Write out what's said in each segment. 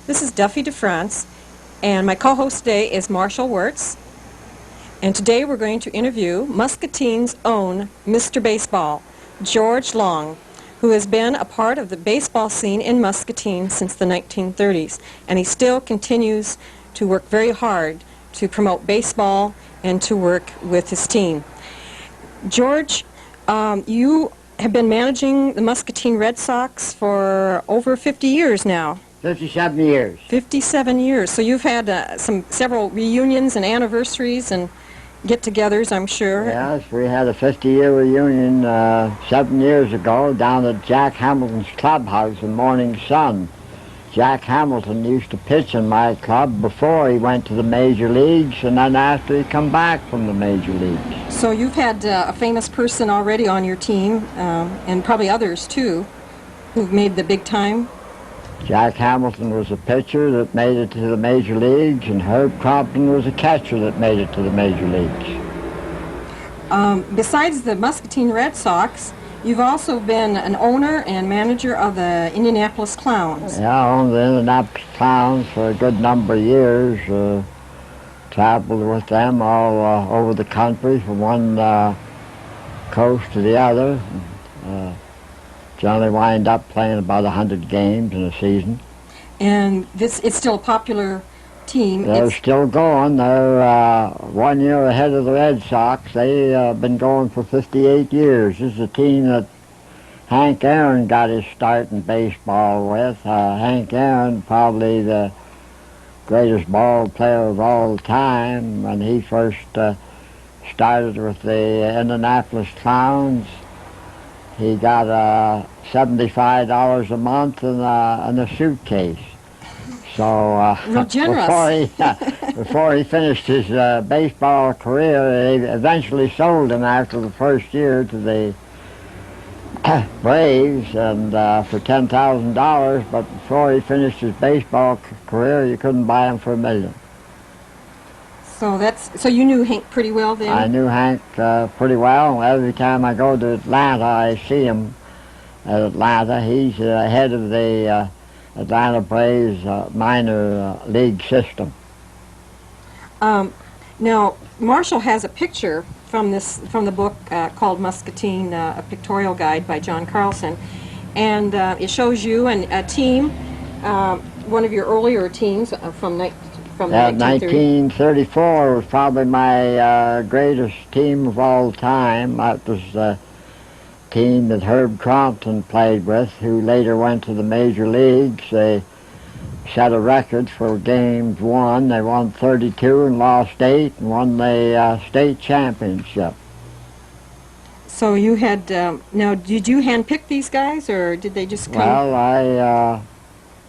This is Duffy DeFrance, and my co-host today is Marshall Wirtz. And today we're going to interview Muscatine's own Mr. Baseball, George Long, who has been a part of the baseball scene in Muscatine since the 1930s. And he still continues to work very hard to promote baseball and to work with his team. George, you have been managing the Muscatine Red Sox for over 50 years now. 57 years. 57 years. So you've had several reunions and anniversaries and get-togethers, I'm sure. Yes, we had a 50-year reunion 7 years ago down at Jack Hamilton's clubhouse in Morning Sun. Jack Hamilton used to pitch in my club before he went to the major leagues and then after he come back from the major leagues. So you've had a famous person already on your team, and probably others too, who've made the big time. Jack Hamilton was a pitcher that made it to the major leagues, and Herb Crompton was a catcher that made it to the major leagues. Besides the Muscatine Red Sox, you've also been an owner and manager of the Indianapolis Clowns. Yeah, I owned the Indianapolis Clowns for a good number of years. Traveled with them all over the country from one coast to the other. Generally wind up playing about 100 games in a season. And it's still a popular team. They're still going. They're 1 year ahead of the Red Sox. They've been going for 58 years. This is a team that Hank Aaron got his start in baseball with. Hank Aaron, probably the greatest ball player of all time, when he first started with the Indianapolis Clowns. He got $75 a month in a suitcase. So real generous. before he finished his baseball career, they eventually sold him after the first year to the Braves and for $10,000. But before he finished his baseball career, you couldn't buy him for $1 million. So you knew Hank pretty well then? I knew Hank pretty well. Every time I go to Atlanta, I see him at Atlanta. He's head of the Atlanta Braves minor league system. Now, Marshall has a picture from the book called Muscatine, a pictorial guide by John Carlson, and it shows you and a team, one of your earlier teams from 1934 was probably my greatest team of all time. That was the team that Herb Crompton played with, who later went to the major leagues. They set a record for games won. They won 32 and lost 8 and won the state championship. So you had, now did you handpick these guys or did they just come? Well, I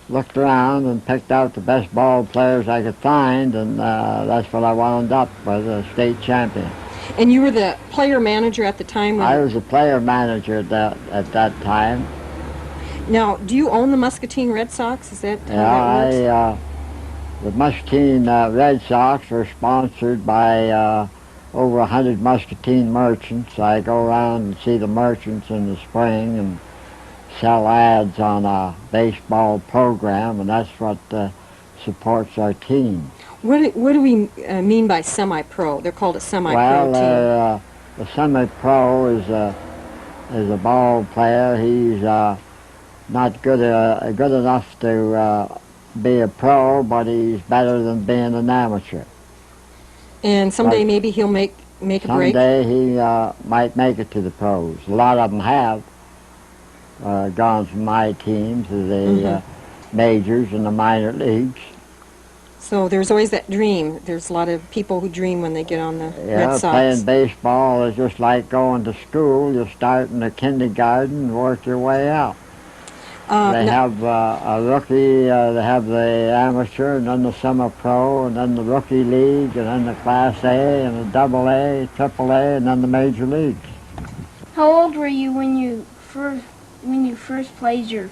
looked around and picked out the best ball players I could find, and that's what I wound up with, a state champion. And you were the player manager at the time? I was a player manager at that time. Now, do you own the Muscatine Red Sox? Is that how that works? The Muscatine Red Sox are sponsored by over 100 Muscatine merchants. I go around and see the merchants in the spring and sell ads on a baseball program, and that's what supports our team. What do we mean by semi-pro? They're called a semi-pro team. The semi-pro is a ball player. He's not good enough to be a pro, but he's better than being an amateur. And someday maybe he'll make a break? Someday he might make it to the pros. A lot of them have gone from my team to the majors and the minor leagues. So there's always that dream. There's a lot of people who dream when they get on the Red Sox. Playing baseball is just like going to school. You start in the kindergarten and work your way out. They have a rookie, they have the amateur, and then the semi-pro, and then the rookie league, and then the Class A, and the Double A, Triple A, and then the major leagues. How old were you when you first played your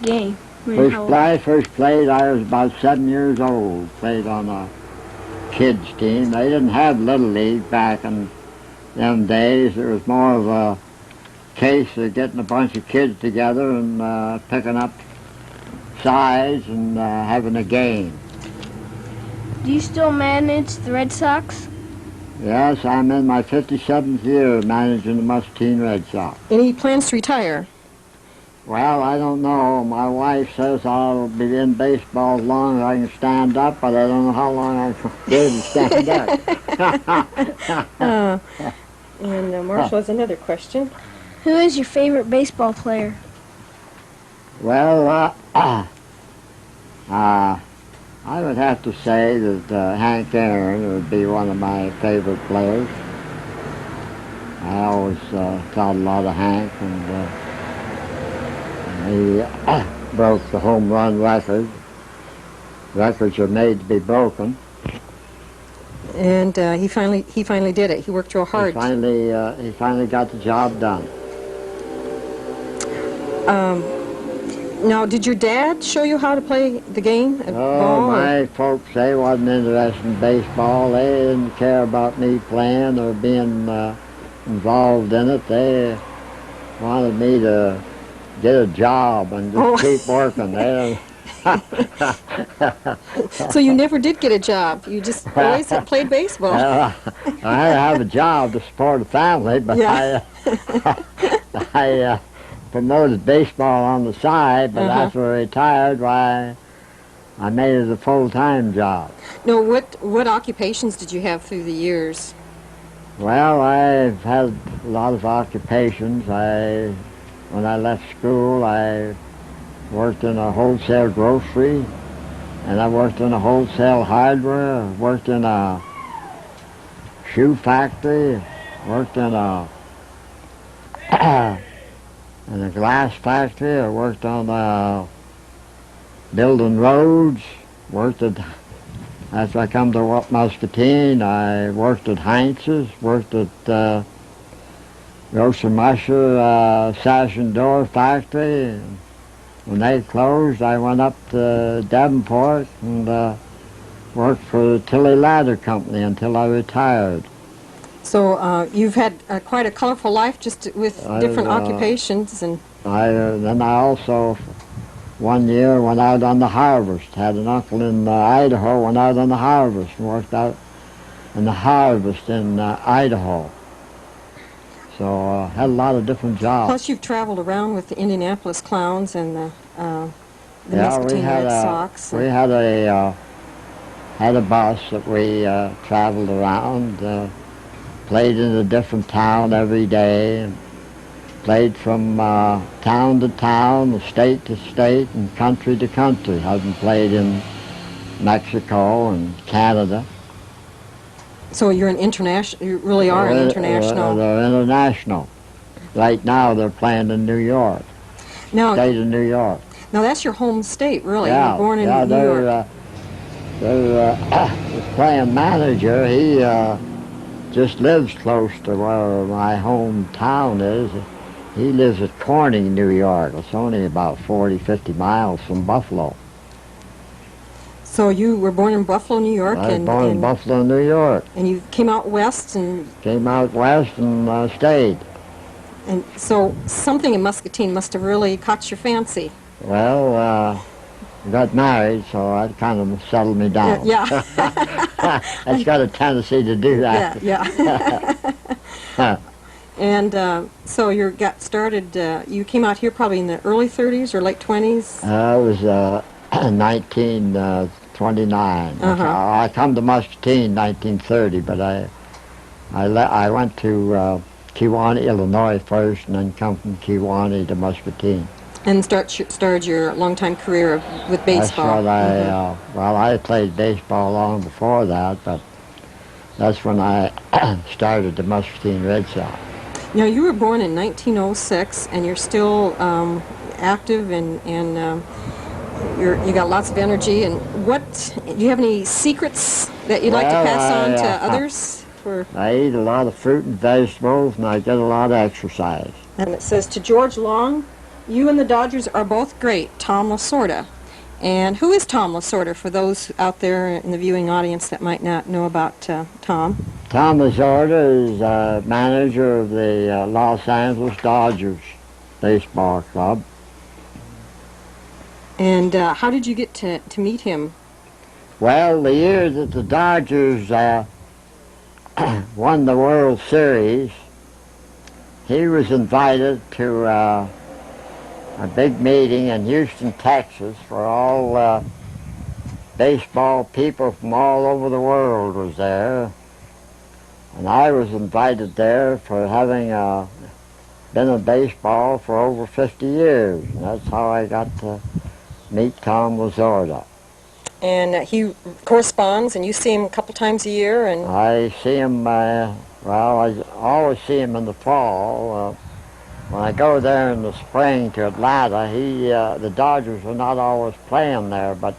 game? First played, I was about 7 years old. Played on a kids team. They didn't have Little League back in them days. It was more of a case of getting a bunch of kids together and picking up sides and having a game. Do you still manage the Red Sox? Yes, I'm in my 57th year managing the Muscatine Red Socks. Any plans to retire? Well, I don't know. My wife says I'll be in baseball as long as I can stand up, but I don't know how long I can be able to stand up. And Marshall has another question. Who is your favorite baseball player? Well, I would have to say that Hank Aaron would be one of my favorite players. I always thought a lot of Hank, and he broke the home run record. Records are made to be broken. And he finally did it. He worked real hard. He finally got the job done. Now, did your dad show you how to play the game? Oh, my folks, they wasn't interested in baseball. They didn't care about me playing or being involved in it. They wanted me to get a job and just keep working. So you never did get a job. You just always played baseball. I have a job to support a family, but Yeah. I promoted baseball on the side, but after I retired, why, I made it a full-time job. No, what occupations did you have through the years? Well, I've had a lot of occupations. When I left school, I worked in a wholesale grocery, and I worked in a wholesale hardware, worked in a shoe factory, worked in a glass factory. I worked on building roads. After I come to Muscatine, I worked at Heinz's, worked at Grocer Musher Sash and Door factory. When they closed, I went up to Davenport and worked for the Tilly Ladder Company until I retired. So you've had quite a colorful life just with different occupations. And then I also, one year, went out on the harvest. Had an uncle in Idaho, went out on the harvest and worked out in the harvest in Idaho. So had a lot of different jobs. plus you've traveled around with the Indianapolis Clowns and the Muscatine Red Sox. We had a bus that we traveled around, played in a different town every day, and played from town to town, state to state, and country to country. I've played in Mexico and Canada. So you're an international. You really are an international. They're international. Right now, they're playing in New York, state of New York. Now that's your home state, really. Yeah, You were born in New York. The playing manager, he just lives close to where my hometown is. He lives at Corning, New York. It's only about 40, 50 miles from Buffalo. So you were born in Buffalo, New York. I was born in Buffalo, New York. And you came out west and... Came out west and stayed. And so something in Muscatine must have really caught your fancy. Well, I got married, so that kind of settled me down. Yeah. It's got a tendency to do that. Yeah. And so you got started, you came out here probably in the early 30s or late 20s? It was 1929. I come to Muscatine in 1930, but I went to Kewanee, Illinois first, and then come from Kewanee to Muscatine. And started your long-time career with baseball. That's what I played baseball long before that, but that's when I started the Muscatine Red Sox. Now, you were born in 1906, and you're still active, and you got lots of energy. And do you have any secrets that you'd like to pass on to others? I eat a lot of fruit and vegetables, and I get a lot of exercise. And it says, to George Long, you and the Dodgers are both great, Tom Lasorda. And who is Tom Lasorda, for those out there in the viewing audience that might not know about Tom? Tom Lasorda is manager of the Los Angeles Dodgers baseball club. And how did you get to meet him? Well, the year that the Dodgers won the World Series, he was invited to a big meeting in Houston, Texas, where all baseball people from all over the world was there. And I was invited there for having been in baseball for over 50 years. And that's how I got to meet Tom Lasorda. And he corresponds, and you see him a couple times a year, and I see him, well, I always see him in the fall. When I go there in the spring to Atlanta, the Dodgers are not always playing there, but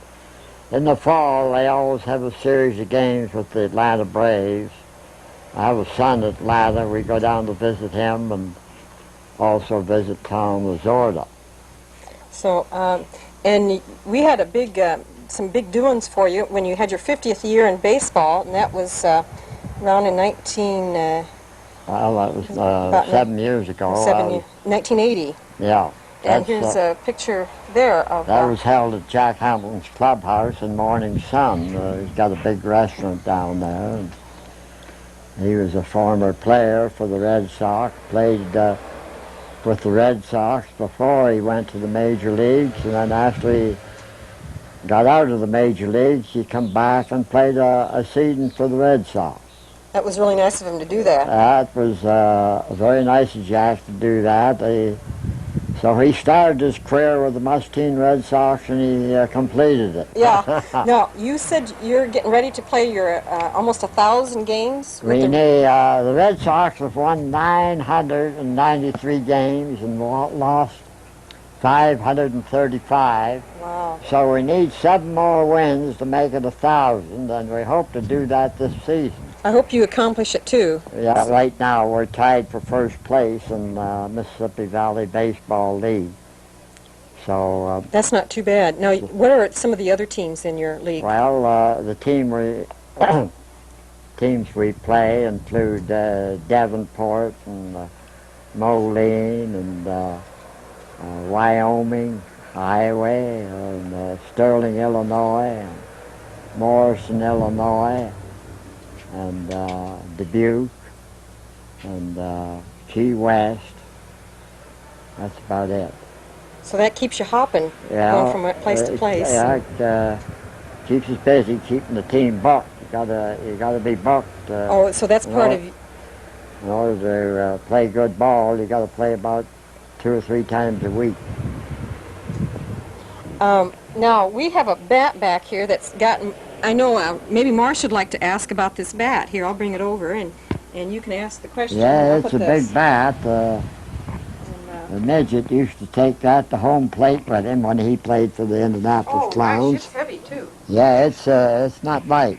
in the fall they always have a series of games with the Atlanta Braves. I have a son in Atlanta. We go down to visit him and also visit Tom Lasorda. so, and we had a big, some big doings for you when you had your 50th year in baseball, and that was around in Well, that was about 7 years ago. 1980. Yeah. And here's a picture there of... That was held at Jack Hamilton's clubhouse in Morning Sun. He's got a big restaurant down there. And he was a former player for the Red Sox, played with the Red Sox before he went to the major leagues, and then after he got out of the major leagues, he come back and played a season for the Red Sox. That was really nice of him to do that. That was very nice of Jack to do that. So he started his career with the Muscatine Red Socks, and he completed it. Yeah. Now, you said you're getting ready to play your almost 1,000 games? The Red Sox have won 993 games and lost 535. Wow. So we need 7 more wins to make it 1,000, and we hope to do that this season. I hope you accomplish it, too. Yeah, right now we're tied for first place in Mississippi Valley Baseball League. So That's not too bad. Now, what are some of the other teams in your league? well, the teams we play include Davenport and Moline and Wyoming, Iowa, and Sterling, Illinois, and Morrison, Illinois, and Dubuque, and Key West. That's about it. So that keeps you hopping, Yeah, going from place to place. Yeah, it keeps us busy, keeping the team booked. You gotta be booked. Oh, so that's part of... In order to play good ball, you got to play about 2 or 3 times a week. Now, we have a bat back here that's gotten... I know maybe Marsh would like to ask about this bat. Here, I'll bring it over, and you can ask the question. Yeah, I'll it's put a this. big bat. The midget used to take that to home plate with him when he played for the Indianapolis Oh, Clowns. gosh, it's heavy, too. Yeah, it's not light.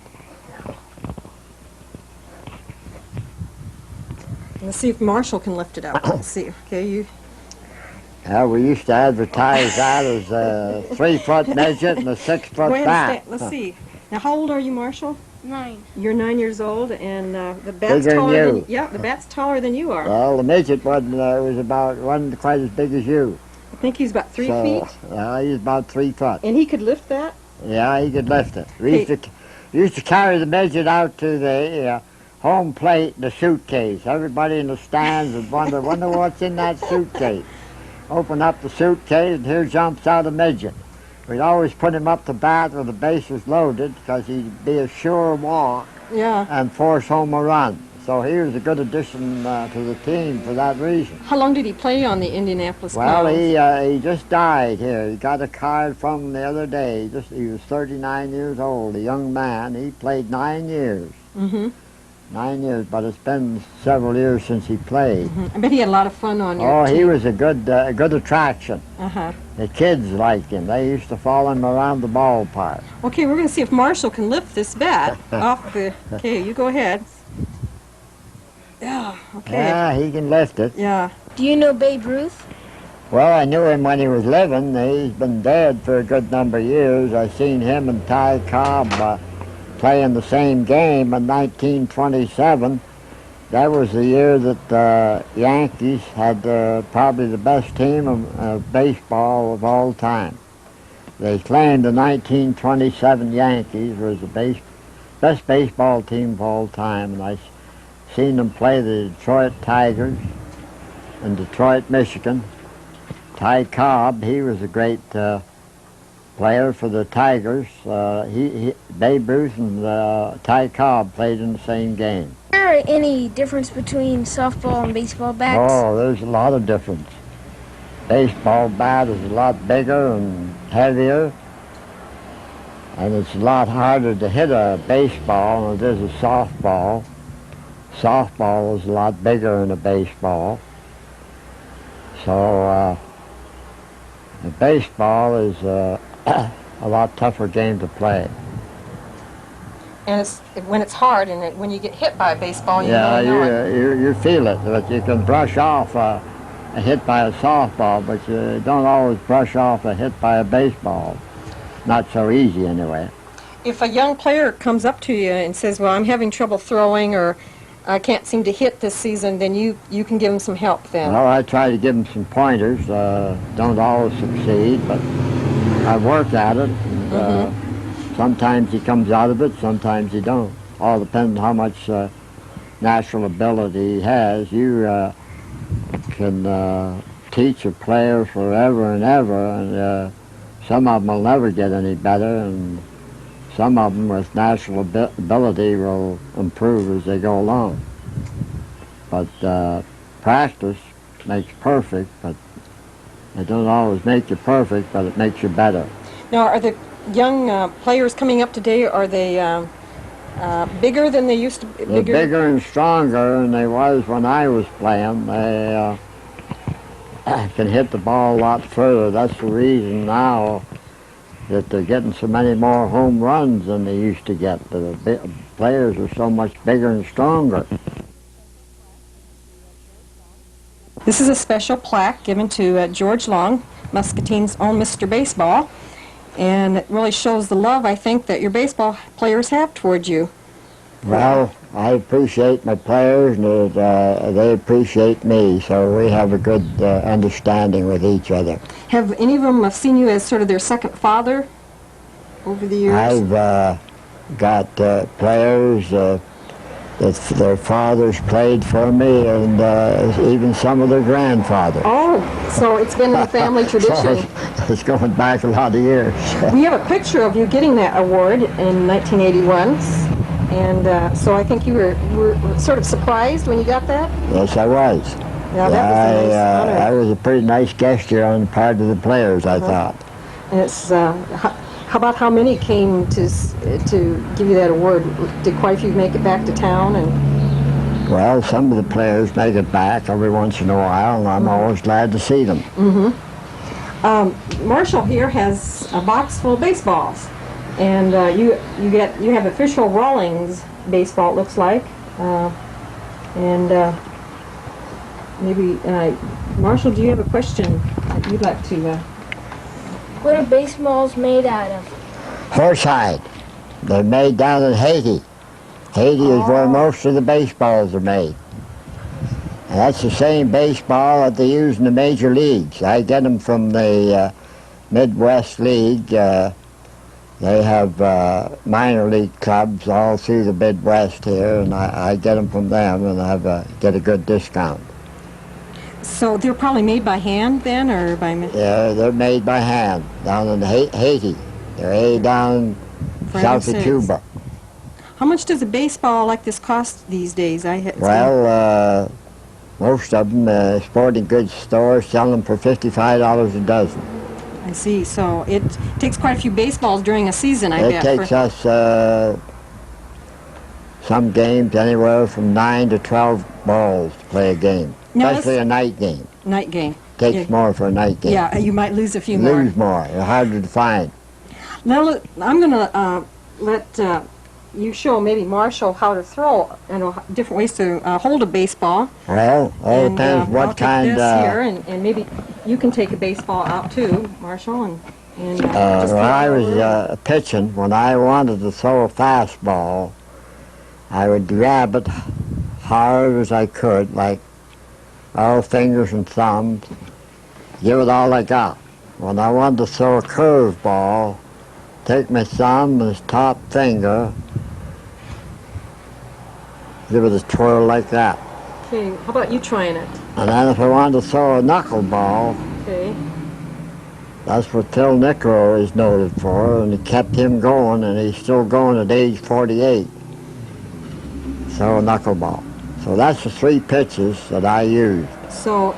Let's see if Marshall can lift it up. Let's see. Okay, you... We used to advertise that as a 3-foot midget and a 6-foot Go ahead and bat. stand. Let's see. Now, how old are you, Marshall? 9. You're 9 years old, and the bat's Bigger than taller you. than... Yeah, the bat's taller than you are. Well, the midget wasn't quite as big as you. I think he's about 3 feet. He's about 3 foot. And he could lift that? Yeah, he could lift it. We used to carry the midget out to the home plate in a suitcase. Everybody in the stands would wonder what's in that suitcase. Open up the suitcase, and here jumps out a midget. We'd always put him up to bat with the bases loaded because he'd be a sure walk and force home a run. So he was a good addition to the team for that reason. How long did he play on the Indianapolis Well, Clowns? he just died here. He got a card from him the other day. He was 39 years old, a young man. He played 9 years. Mm-hmm. 9 years, but it's been several years since he played. I bet he had a lot of fun on your team. He was a good attraction. Uh-huh. The kids liked him. They used to follow him around the ballpark. Okay, we're going to see if Marshall can lift this bat off the... Okay, you go ahead. Yeah, okay. Yeah, he can lift it. Yeah. Do you know Babe Ruth? Well, I knew him when he was living. He's been dead for a good number of years. I seen him and Ty Cobb playing the same game in 1927. That was the year that the Yankees had probably the best team of baseball of all time. They claimed the 1927 Yankees was the best baseball team of all time, and I seen them play the Detroit Tigers in Detroit, Michigan. Ty Cobb, he was a great player for the Tigers. Babe Ruth and Ty Cobb played in the same game. Is there any difference between softball and baseball bats? Oh, there's a lot of difference. Baseball bat is a lot bigger and heavier, and it's a lot harder to hit a baseball than it is a softball. Softball is a lot bigger than a baseball. So the baseball is a lot tougher game to play. And when it's hard, and when you get hit by a baseball, you Yeah, really know it. you feel it, but you can brush off a hit by a softball, but you don't always brush off a hit by a baseball. Not so easy anyway. If a young player comes up to you and says, well, I'm having trouble throwing, or I can't seem to hit this season, then you can give them some help then. Well, I try to give them some pointers. Don't always succeed, but I work at it. And, sometimes he comes out of it, sometimes he don't. All depends on how much natural ability he has. You can teach a player forever and ever, and some of them will never get any better, and some of them with natural ability will improve as they go along. But practice makes perfect, but it don't always make you perfect, but it makes you better. Now, are the young players coming up today, are they bigger than they used to be? They're bigger and stronger than they was when I was playing. They can hit the ball a lot further. That's the reason now that they're getting so many more home runs than they used to get. The players are so much bigger and stronger. This is a special plaque given to George Long, Muscatine's own Mr. Baseball, and it really shows the love, I think, that your baseball players have toward you. Well, I appreciate my players, and they appreciate me, so we have a good understanding with each other. Have any of them seen you as sort of their second father over the years? I've got players that their fathers played for me, and even some of their grandfathers. Oh, so it's been in the family tradition. So it's going back a lot of years. We have a picture of you getting that award in 1981, and so I think you were sort of surprised when you got that? Yes, I was. Yeah, that was a nice honor. That was a pretty nice gesture on the part of the players, I thought. And it's, how about how many came to give you that award? Did quite a few make it back to town? And Well, some of the players make it back every once in a while, and I'm always glad to see them. Marshall here has a box full of baseballs, and you have official Rawlings baseball, it looks like, and maybe Marshall, do you have a question that you'd like to? What are baseballs made out of? Horsehide. They're made down in Haiti. Haiti is where most of the baseballs are made. And that's the same baseball that they use in the major leagues. I get them from the Midwest League. They have minor league clubs all through the Midwest here, and I get them from them, and I get a good discount. So they're probably made by hand then, or by? Yeah, they're made by hand down in Haiti. They're down south of Cuba. How much does a baseball like this cost these days? Well, most of them, sporting goods stores sell them for $55 a dozen. I see. So it takes quite a few baseballs during a season, I bet. It takes us some games anywhere from 9 to 12 balls to play a game, Now especially a night game. Night game. Takes more for a night game. Yeah, you might lose a few more. Lose more. They're harder to find. Now look, I'm going to let you show maybe Marshall how to throw, different ways to hold a baseball. Well, all And, depends I'll what take kind. this here, and maybe you can take a baseball out too, Marshall, and just When I throw it was over. pitching, when I wanted to throw a fastball, I would grab it hard as I could, like all fingers and thumbs, give it all I got. when I wanted to throw a curveball, take my thumb and his top finger, give it a twirl like that. Okay, how about you trying it? And then if I wanted to throw a knuckleball, Okay. that's what Phil Nicro is noted for, and it kept him going, and he's still going at age 48. Throw a knuckleball. So that's the 3 pitches that I used. So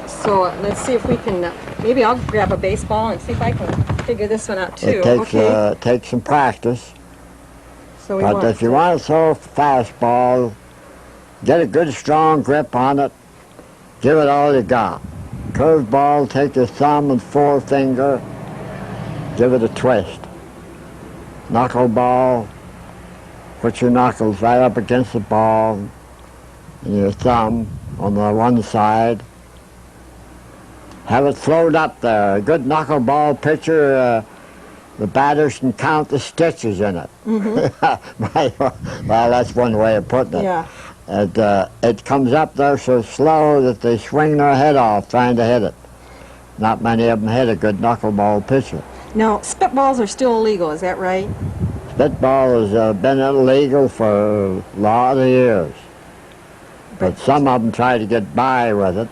let's see if we can, maybe I'll grab a baseball and see if I can figure this one out too. It takes, Okay. takes some practice. So we But want if you want to throw a fastball, get a good strong grip on it, give it all you got. Curveball, take your thumb and forefinger, give it a twist. Knuckleball, put your knuckles right up against the ball and your thumb on the one side. Have it float up there. A good knuckleball pitcher, the batters can count the stitches in it. Mm-hmm. Well, that's one way of putting it. Yeah. It comes up there so slow that they swing their head off trying to hit it. Not many of them hit a good knuckleball pitcher. Now, spitballs are still illegal, is that right? Spitball has been illegal for a lot of years. But some of them try to get by with it.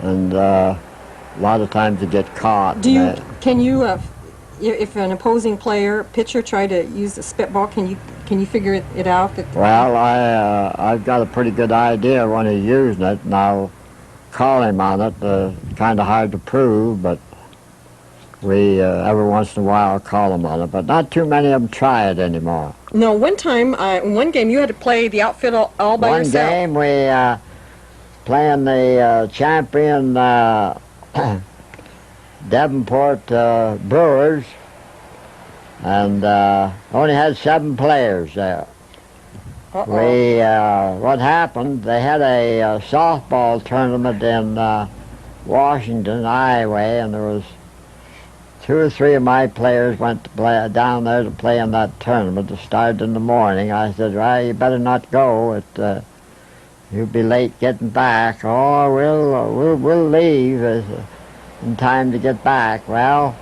And a lot of times they get caught. Can you, if an opposing player, pitcher, try to use a spitball, can you figure it out? Well, I've got a pretty good idea when he's using it, and I'll call him on it. Kind of hard to prove, but we every once in a while call him on it. But not too many of them try it anymore. No, one time, in one game, you had to play the outfit all by yourself. One game we playing the champion Devonport Brewers, and only had 7 players there. What happened, they had a softball tournament in Washington, Iowa, and there was 2 or 3 of my players went to play down there to play in that tournament. It started in the morning. I said, well, you better not go. You'll be late getting back. Oh, we'll leave in time to get back. Well,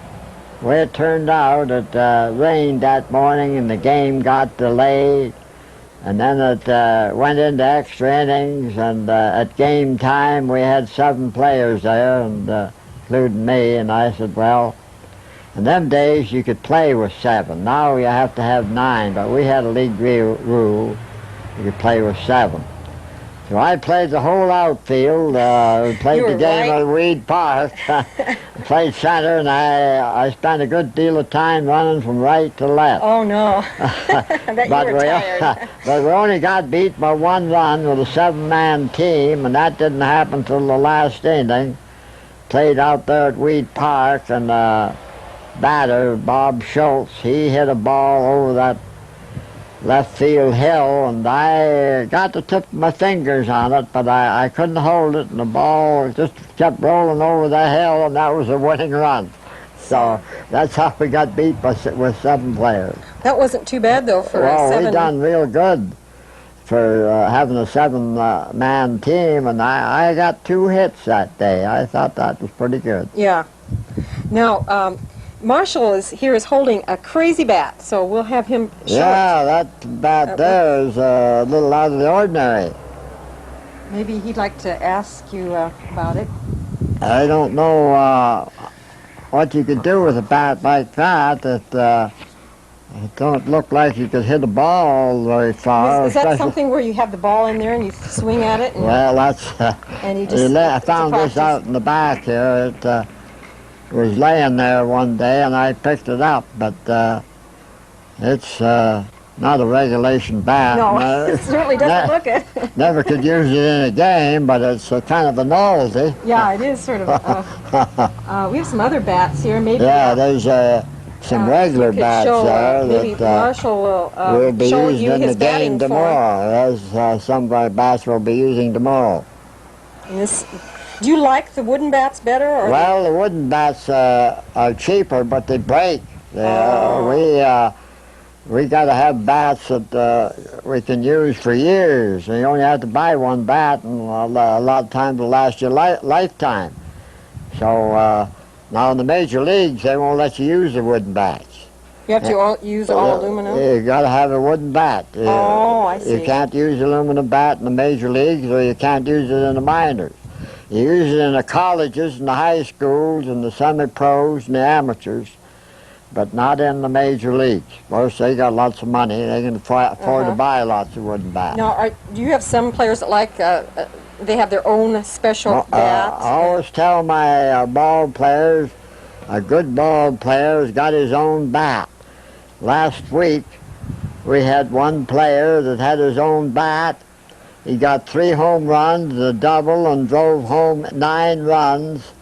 the way it turned out, it rained that morning and the game got delayed. And then it went into extra innings, and at game time we had 7 players there, and including me, and I said, well, in them days you could play with 7. Now you have to have 9, but we had a league rule, you could play with 7. So I played the whole outfield, played the game at Weed Park, played center, and I spent a good deal of time running from right to left. Oh, no. I bet you were tired. But we only got beat by 1 run with a 7-man team, and that didn't happen till the last inning. Played out there at Weed Park, and batter, Bob Schultz, he hit a ball over that left field hill, and I got the tip of my fingers on it, but I couldn't hold it, and the ball just kept rolling over the hill, and that was a winning run. So that's how we got beat with 7 players. That wasn't too bad, though, for a 7. We done real good for having a 7-man team, and I got 2 hits that day. I thought that was pretty good. Yeah. Now, Marshall is holding a crazy bat, so we'll have him show Yeah, it. that bat there is a little out of the ordinary. Maybe he'd like to ask you about it. I don't know what you could do with a bat like that. It don't look like you could hit a ball very far. Is that something where you have the ball in there and you swing at it? And well, that's... and you just, I found this out in the back here. It was laying there one day, and I picked it up, but it's not a regulation bat. No, it certainly doesn't look it. Never could use it in a game, but it's kind of a novelty. Yeah, it is sort of. We have some other bats here. Maybe. Yeah, there's some regular bats there maybe that Marshall will we'll be show using you in his the game batting form. tomorrow. There's some of our bats we'll be using tomorrow. And do you like the wooden bats better? Or well, the wooden bats are cheaper, but they break. We got to have bats that we can use for years. You only have to buy 1 bat, and a lot of times will last your lifetime. So Now in the major leagues, they won't let you use the wooden bats. You have to use all aluminum? You got to have a wooden bat. Oh, I see. You can't use aluminum bat in the major leagues, or you can't use it in the minors. You use it in the colleges and the high schools and the semi-pros and the amateurs, but not in the major leagues. Of course, they got lots of money. They can afford to buy lots of wooden bats. Now, do you have some players that like, they have their own special bat? I always tell my ball players, a good ball player has got his own bat. Last week, we had one player that had his own bat. He got 3 home runs, a double, and drove home 9 runs.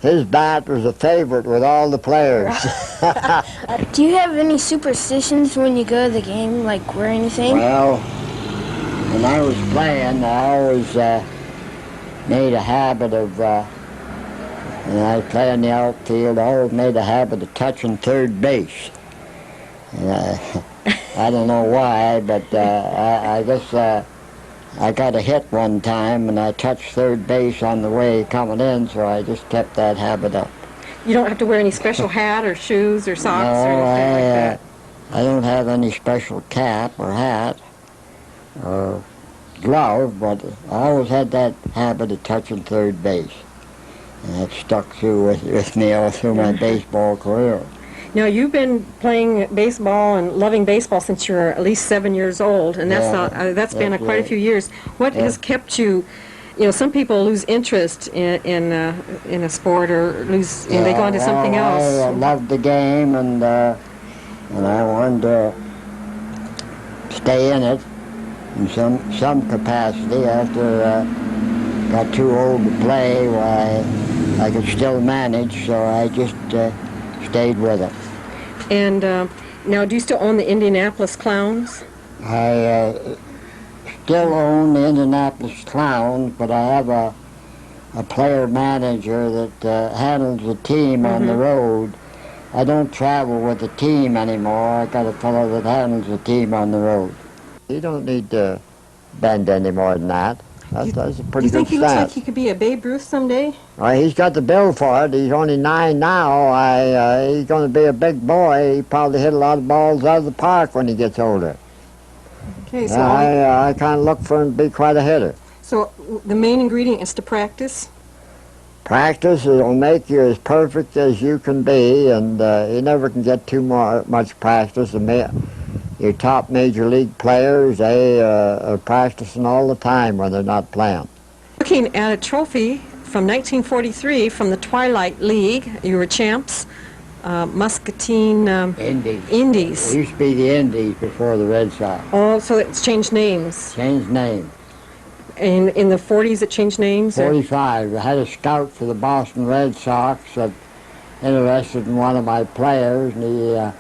His bat was a favorite with all the players. Do you have any superstitions when you go to the game, like wear anything? Well, when I was playing, I always made a habit of, when I play in the outfield, I always made a habit of touching third base. I don't know why, but I guess I got a hit one time and I touched third base on the way coming in, so I just kept that habit up. You don't have to wear any special hat or shoes or socks or anything like that? I don't have any special cap or hat or glove, but I always had that habit of touching third base. And that stuck through with me all through my baseball career. Now, you've been playing baseball and loving baseball since you were at least 7 years old, and that's been quite a few years. What has kept you? You know, some people lose interest in a sport or they go on to something else. I loved the game, and I wanted to stay in it in some capacity. After got too old to play, I could still manage, so I just stayed with it. And now, do you still own the Indianapolis Clowns? I still own the Indianapolis Clowns, but I have a player manager that handles the team on the road. I don't travel with the team anymore. I got a fellow that handles the team on the road. You don't need to bend any more than that. That's a pretty good Do you think he looks stance. like he could be a Babe Ruth someday? Well, he's got the build for it. He's only 9 now. He's going to be a big boy. He probably hit a lot of balls out of the park when he gets older. Okay, so I kind of look for him to be quite a hitter. So the main ingredient is to practice? Practice will make you as perfect as you can be, and you never can get too much practice. Your top major league players, they are practicing all the time when they're not playing. Looking at a trophy from 1943 from the Twilight League, you were champs, Muscatine Indies. It used to be the Indies before the Red Sox. Oh, so it's changed names. Changed name. In the 40s it changed names? 45. I had a scout for the Boston Red Sox that interested in one of my players, and he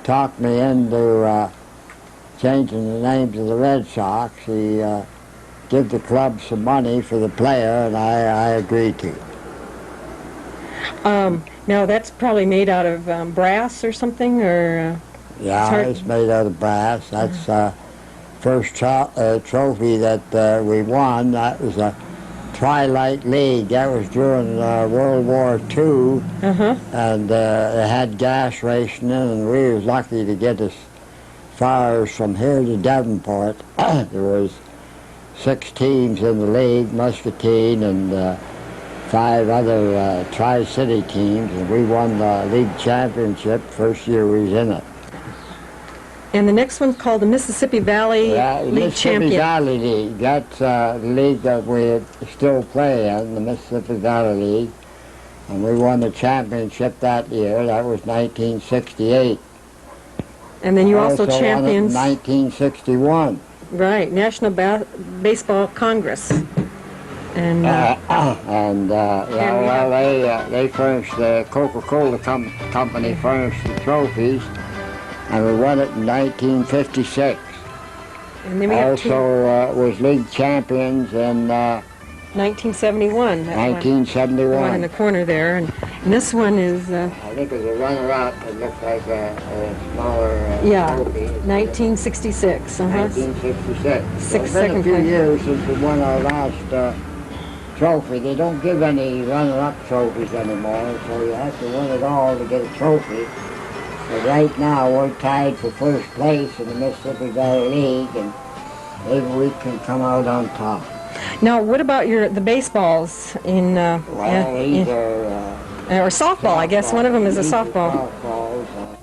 talked me into changing the names of the Red Sox. He gave the club some money for the player, and I agreed to. Now that's probably made out of brass or something, or? Yeah, it's made out of brass. That's first trophy that we won. That was a Twilight League. That was during World War II, and they had gas rationing, and we was lucky to get as far as from here to Devonport. There was 6 teams in the league, Muscatine and 5 other Tri-City teams, and we won the league championship first year we was in it. And the next one's called the Mississippi Valley League Mississippi Champion. Valley League. That's the league that we still play in, the Mississippi Valley League. And we won the championship that year. That was 1968. And then you also won it in champions. 1961. Right, National Baseball Congress. And they furnished, the Coca-Cola company furnished the trophies, and we won it in 1956. and then we have Also was league champions in 1971. That 1971. one in the corner there. And this one is, I think it was a runner-up. It looks like a smaller yeah, trophy. 1966. 1966. Six It's been a second few place. years since we won our last trophy. They don't give any runner-up trophies anymore, so you have to win it all to get a trophy. But right now we're tied for first place in the Mississippi Valley League, and maybe we can come out on top. Now, what about the baseballs in Well, these are or softball? I guess one of them is a softball. Softballs.